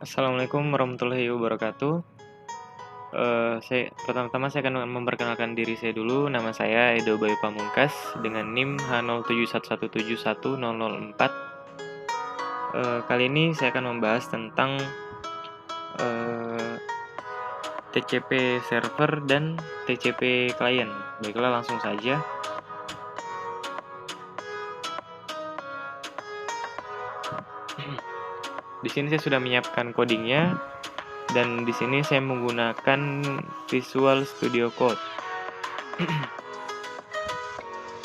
Assalamualaikum warahmatullahi wabarakatuh. Pertama-tama saya akan memperkenalkan diri saya dulu. Nama saya Edo Bayu Pamungkas dengan NIM H0711711004. Kali ini saya akan membahas tentang TCP server dan TCP client. Baiklah, langsung saja. Di sini saya sudah menyiapkan codingnya, dan di sini saya menggunakan Visual Studio Code.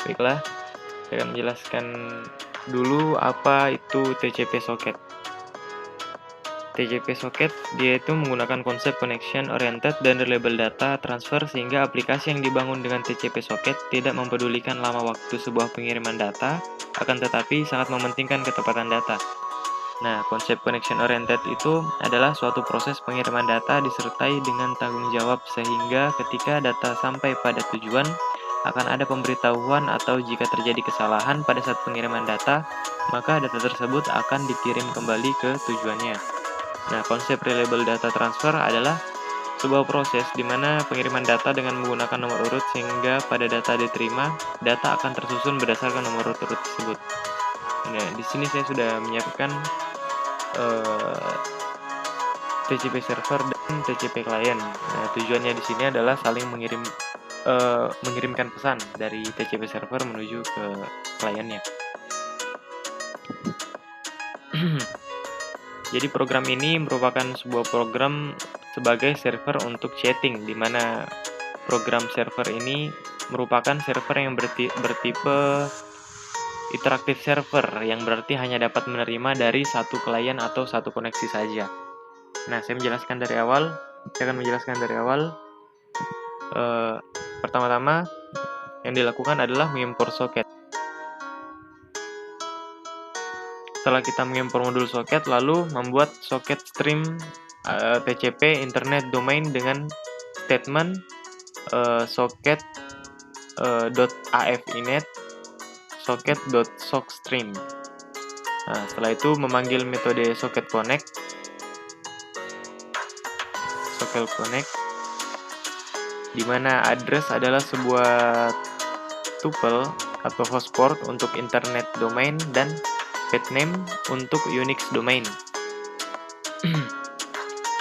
Baiklah, saya akan menjelaskan dulu apa itu TCP socket. TCP socket dia itu menggunakan konsep connection oriented dan reliable data transfer, sehingga aplikasi yang dibangun dengan TCP socket tidak mempedulikan lama waktu sebuah pengiriman data, akan tetapi sangat mementingkan ketepatan data. Nah, konsep connection oriented itu adalah suatu proses pengiriman data disertai dengan tanggung jawab, sehingga ketika data sampai pada tujuan akan ada pemberitahuan, atau jika terjadi kesalahan pada saat pengiriman data, maka data tersebut akan dikirim kembali ke tujuannya. Nah, konsep reliable data transfer adalah sebuah proses di mana pengiriman data dengan menggunakan nomor urut, sehingga pada data diterima, data akan tersusun berdasarkan nomor urut tersebut. Nah, di sini saya sudah menyiapkan TCP server dan TCP client. Nah, tujuannya di sini adalah saling mengirimkan pesan dari TCP server menuju ke kliennya. Jadi program ini merupakan sebuah program sebagai server untuk chatting, di mana program server ini merupakan server yang bertipe interaktif server, yang berarti hanya dapat menerima dari satu klien atau satu koneksi saja. Nah, saya akan menjelaskan dari awal. Pertama-tama yang dilakukan adalah mengimpor soket. Setelah kita mengimpor modul soket, lalu membuat soket stream TCP internet domain dengan statement socket.afinet socket.sockstream. Nah, setelah itu memanggil metode socket connect, di mana address adalah sebuah tuple atau host port untuk internet domain dan pathname untuk Unix domain.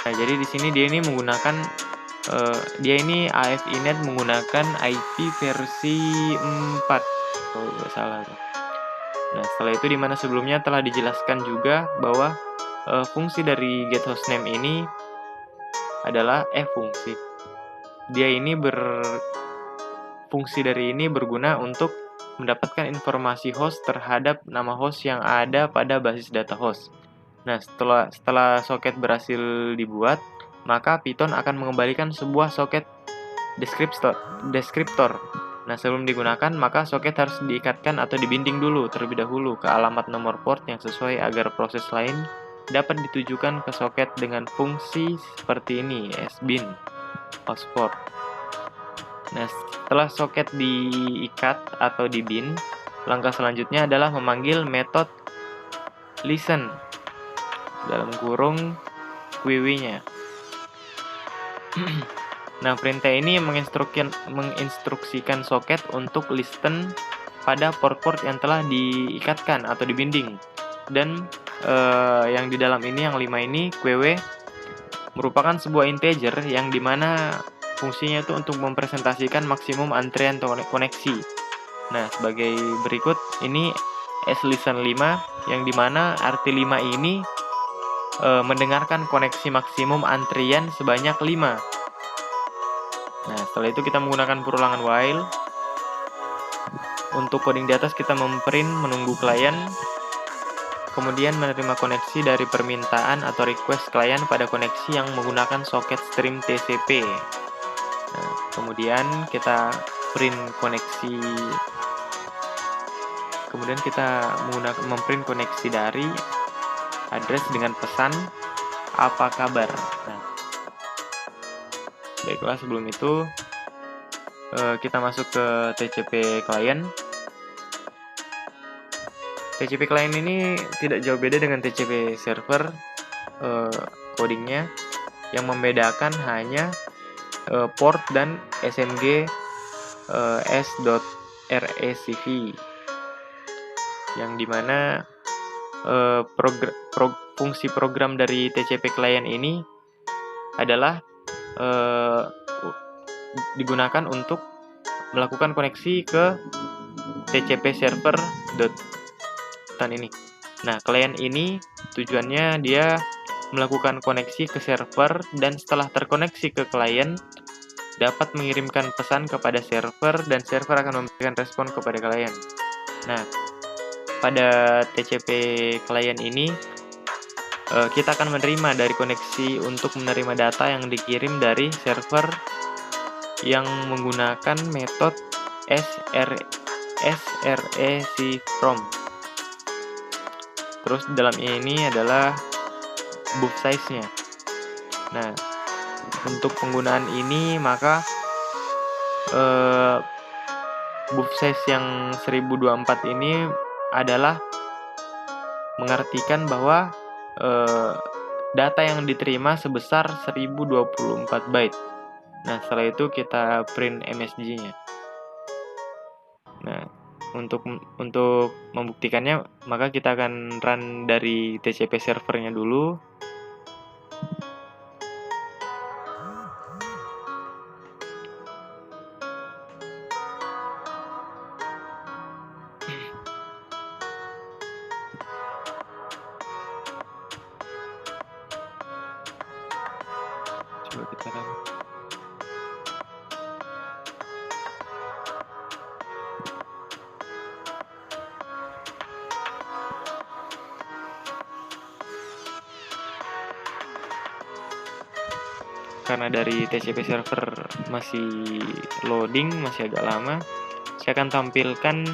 Nah, jadi di sini dia ini menggunakan AFINet menggunakan IP versi 4, kalau nggak salah. Nah, setelah itu di mana sebelumnya telah dijelaskan juga bahwa fungsi dari getHostName ini adalah fungsi. Fungsi dari ini berguna untuk mendapatkan informasi host terhadap nama host yang ada pada basis data host. Nah, setelah soket berhasil dibuat, maka Python akan mengembalikan sebuah soket deskriptor. Nah, sebelum digunakan, maka soket harus diikatkan atau dibinding terlebih dahulu ke alamat nomor port yang sesuai agar proses lain dapat ditujukan ke soket dengan fungsi seperti ini, sbin, hostport. Nah, setelah soket diikat atau dibind, langkah selanjutnya adalah memanggil metode listen dalam kurung QW-nya. Nah, perintah ini menginstruksikan soket untuk listen pada port-port yang telah diikatkan atau dibinding. Dan yang di dalam ini, yang 5 ini, QW, merupakan sebuah integer yang dimana fungsinya itu untuk mempresentasikan maksimum antrian koneksi. Nah, sebagai berikut, ini slisten5, yang dimana arti 5 ini mendengarkan koneksi maksimum antrian sebanyak 5. Nah, setelah itu kita menggunakan perulangan while. Untuk coding di atas kita memprint menunggu klien, kemudian menerima koneksi dari permintaan atau request klien pada koneksi yang menggunakan soket stream TCP. Nah, kemudian kita print koneksi, kemudian kita memprint koneksi dari address dengan pesan apa kabar. Nah, baiklah, sebelum itu kita masuk ke TCP client. TCP client ini tidak jauh beda dengan TCP server. codingnya. Yang membedakan hanya port dan smg s.recv, yang dimana fungsi program dari TCP client ini adalah digunakan untuk melakukan koneksi ke TCP server ini. Nah, klien ini tujuannya dia melakukan koneksi ke server, dan setelah terkoneksi ke klien dapat mengirimkan pesan kepada server, dan server akan memberikan respon kepada klien. Nah, pada TCP klien ini kita akan menerima dari koneksi untuk menerima data yang dikirim dari server yang menggunakan metode srec from. Terus dalam ini adalah buff size-nya. Nah, untuk penggunaan ini maka buff size yang 1024 ini adalah mengartikan bahwa data yang diterima sebesar 1024 byte. Nah, setelah itu kita print MSG-nya. Nah, untuk membuktikannya, maka kita akan run dari TCP servernya dulu. Coba kita run. Karena dari TCP server masih loading, masih agak lama, saya akan tampilkan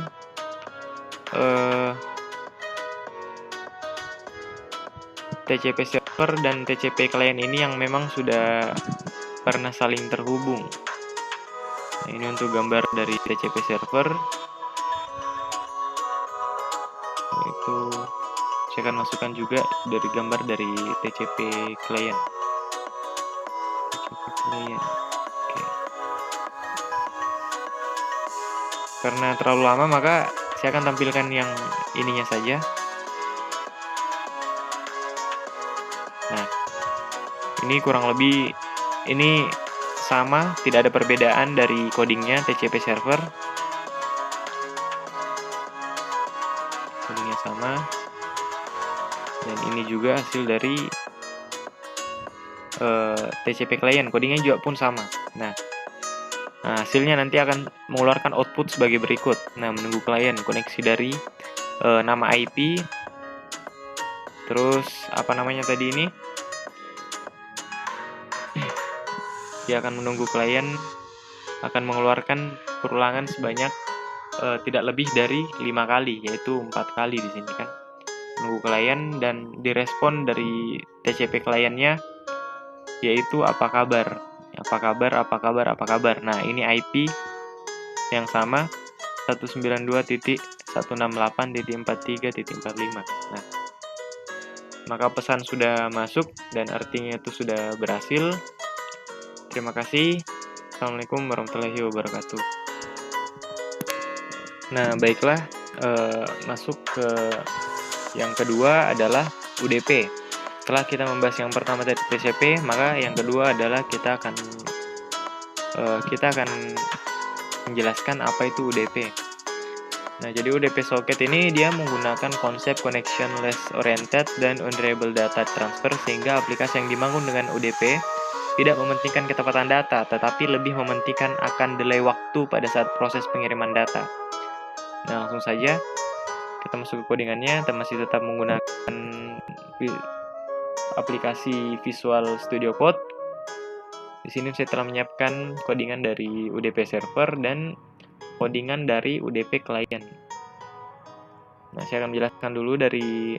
TCP server dan TCP client ini yang memang sudah pernah saling terhubung. Nah, ini untuk gambar dari TCP server. Itu saya akan masukkan juga dari gambar dari TCP client. Oke. Karena terlalu lama, maka saya akan tampilkan yang ininya saja. Nah, ini kurang lebih ini sama, tidak ada perbedaan dari codingnya TCP server. Codingnya sama, dan ini juga hasil dari TCP client, codingnya juga pun sama. Nah, hasilnya nanti akan mengeluarkan output sebagai berikut. Nah, menunggu klien koneksi dari nama IP, terus apa namanya tadi ini, dia akan menunggu klien akan mengeluarkan perulangan sebanyak tidak lebih dari 5 kali, yaitu 4 kali di sini kan. Menunggu klien dan direspon dari TCP kliennya, yaitu apa kabar. Apa kabar, apa kabar, apa kabar. Nah, ini IP yang sama 192.168.43.45. Nah, maka pesan sudah masuk dan artinya itu sudah berhasil. Terima kasih. Assalamualaikum warahmatullahi wabarakatuh. Nah, baiklah, masuk ke yang kedua adalah UDP. Setelah kita membahas yang pertama tadi TCP, maka yang kedua adalah kita akan menjelaskan apa itu UDP. Nah, jadi UDP socket ini dia menggunakan konsep connectionless oriented dan unreliable data transfer, sehingga aplikasi yang dibangun dengan UDP tidak mementingkan ketepatan data, tetapi lebih mementingkan akan delay waktu pada saat proses pengiriman data. Nah, langsung saja kita masuk ke codingannya. Kita masih tetap menggunakan aplikasi Visual Studio Code. Di sini saya telah menyiapkan codingan dari UDP server dan codingan dari UDP client. Nah, saya akan menjelaskan dulu dari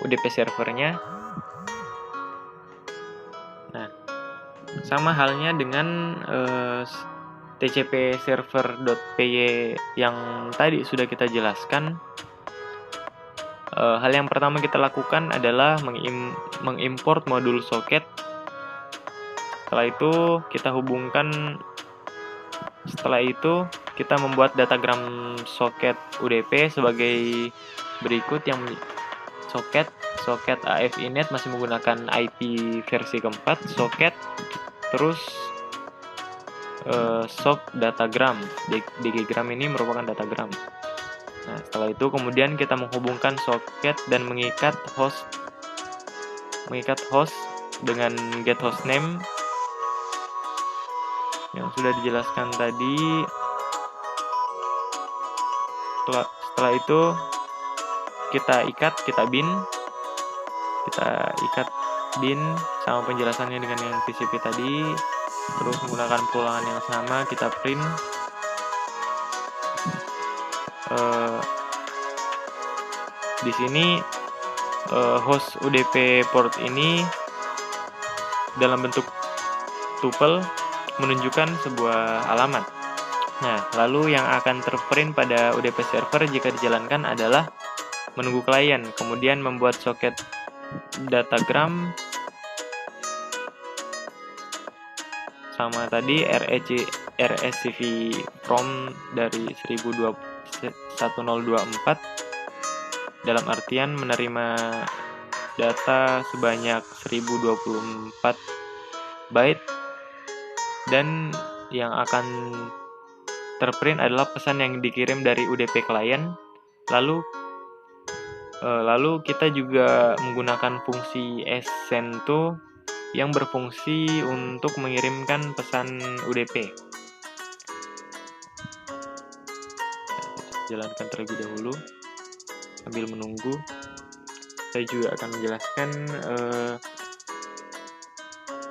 UDP servernya. Nah, sama halnya dengan TCP server.py yang tadi sudah kita jelaskan. hal yang pertama kita lakukan adalah mengimport modul soket. Setelah itu kita membuat datagram soket UDP sebagai berikut. Yang soket AF inet masih menggunakan IP versi keempat, soket, terus sock datagram. DGgram ini merupakan datagram. Nah, setelah itu kemudian kita menghubungkan soket dan mengikat host dengan get hostname yang sudah dijelaskan tadi. Setelah itu kita ikat bin sama penjelasannya dengan yang TCP tadi, terus menggunakan pulangan yang sama kita print. Di sini host UDP port ini dalam bentuk tuple menunjukkan sebuah alamat. Nah, lalu yang akan terprint pada UDP server jika dijalankan adalah menunggu klien, kemudian membuat soket datagram sama tadi RSCV from dari 1024 dalam artian menerima data sebanyak 1024 byte, dan yang akan terprint adalah pesan yang dikirim dari UDP klien. Lalu kita juga menggunakan fungsi send-to yang berfungsi untuk mengirimkan pesan UDP. Jalankan terlebih dahulu sambil menunggu. Saya juga akan menjelaskan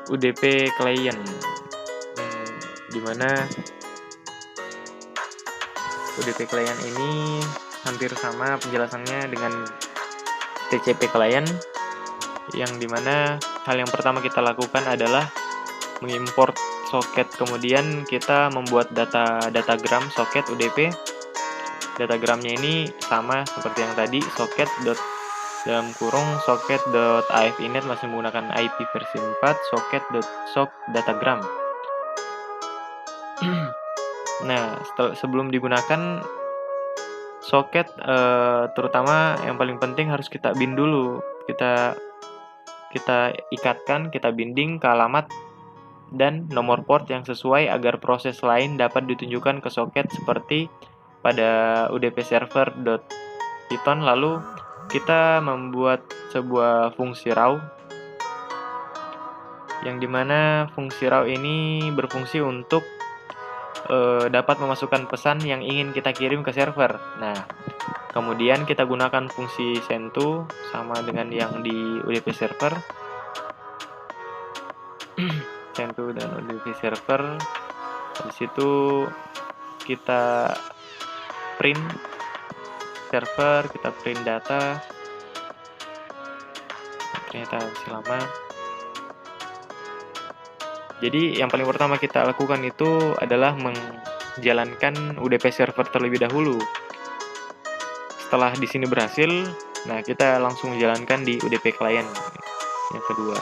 UDP klien, di mana UDP klien ini hampir sama penjelasannya dengan TCP klien, yang dimana hal yang pertama kita lakukan adalah mengimport soket, kemudian kita membuat datagram soket UDP. Datagramnya ini sama seperti yang tadi, socket.AF-inet masih menggunakan IP versi 4, socket.sock datagram. Nah, sebelum digunakan soket, terutama yang paling penting harus kita bin dulu. Kita ikatkan, kita binding ke alamat dan nomor port yang sesuai agar proses lain dapat ditunjukkan ke soket seperti pada UDP server.python. Lalu kita membuat sebuah fungsi raw, yang dimana fungsi raw ini berfungsi untuk dapat memasukkan pesan yang ingin kita kirim ke server. Nah, kemudian kita gunakan fungsi send-to sama dengan yang di UDP server. Send-to dan UDP server. Di situ kita print server, kita print data. Ternyata masih lama. Jadi yang paling pertama kita lakukan itu adalah menjalankan UDP server terlebih dahulu. Setelah di sini berhasil, nah kita langsung jalankan di UDP client yang kedua.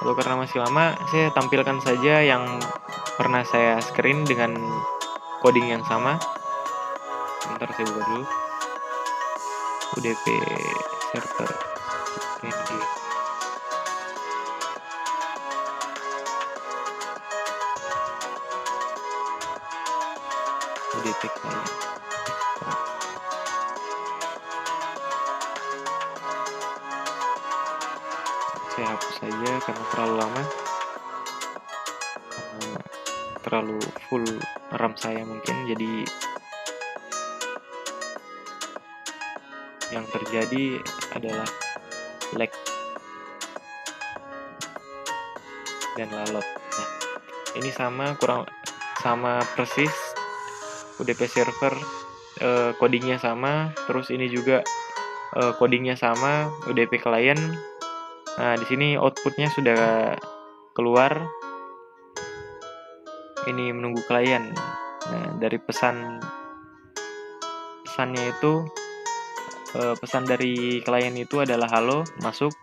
Lalu karena masih lama, saya tampilkan saja yang pernah saya screen dengan coding yang sama. Bentar, saya buka dulu. UDP server PNG. UDP client. Saya hapus saja karena terlalu lama, terlalu full RAM saya mungkin, jadi yang terjadi adalah lag dan lalot. Nah, ini sama persis UDP server, codingnya sama, terus ini juga codingnya sama UDP client. Nah, di sini outputnya sudah keluar. Ini menunggu klien. Nah, dari pesannya itu, pesan dari klien itu adalah halo, masuk.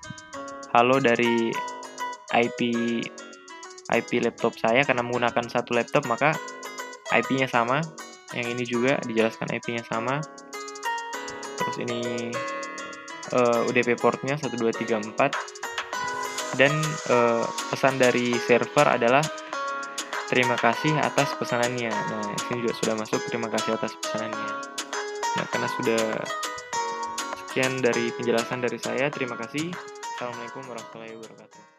Halo dari IP IP laptop saya karena menggunakan satu laptop maka IP-nya sama. Yang ini juga dijelaskan IP-nya sama. Terus ini UDP portnya 1234 dan pesan dari server adalah terima kasih atas pesanannya. Nah, sini juga sudah masuk terima kasih atas pesanannya. Nah, karena sudah sekian dari penjelasan dari saya, terima kasih. Assalamualaikum warahmatullahi wabarakatuh.